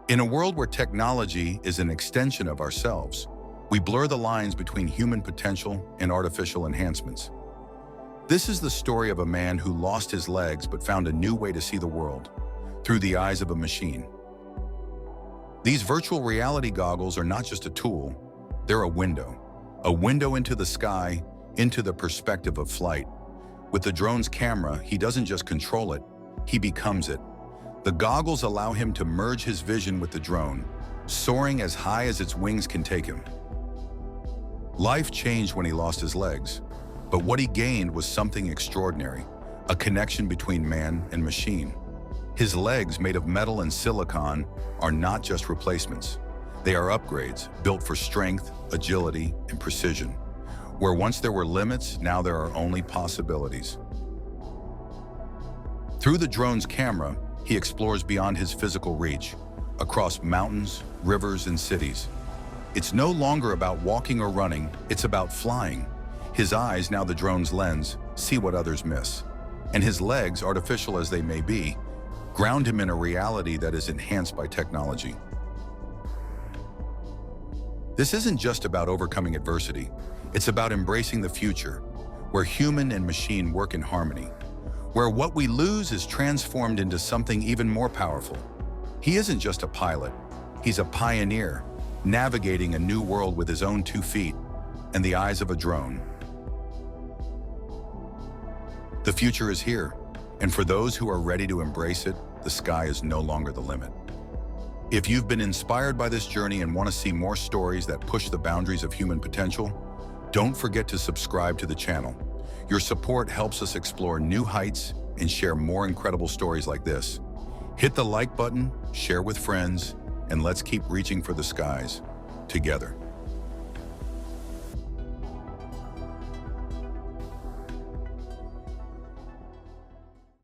In a world where technology is an extension of ourselves, we blur the lines between human potential and artificial enhancements. This is the story of a man who lost his legs but found a new way to see the world, through the eyes of a machine. These virtual reality goggles are not just a tool, they're a window into the sky, into the perspective of flight. With the drone's camera, he doesn't just control it, he becomes it. The goggles allow him to merge his vision with the drone, soaring as high as its wings can take him. Life changed when he lost his legs, but what he gained was something extraordinary, a connection between man and machine. His legs, made of metal and silicon, are not just replacements. They are upgrades, built for strength, agility, and precision. Where once there were limits, now there are only possibilities. Through the drone's camera, he explores beyond his physical reach, across mountains, rivers, and cities. It's no longer about walking or running, it's about flying. His eyes, now the drone's lens, see what others miss. And his legs, artificial as they may be, ground him in a reality that is enhanced by technology. This isn't just about overcoming adversity. It's about embracing the future, where human and machine work in harmony, where what we lose is transformed into something even more powerful. He isn't just a pilot, he's a pioneer, navigating a new world with his own 2 feet and the eyes of a drone. The future is here, and for those who are ready to embrace it, the sky is no longer the limit. If you've been inspired by this journey and want to see more stories that push the boundaries of human potential, don't forget to subscribe to the channel. Your support helps us explore new heights and share more incredible stories like this. Hit the like button, share with friends, and let's keep reaching for the skies together.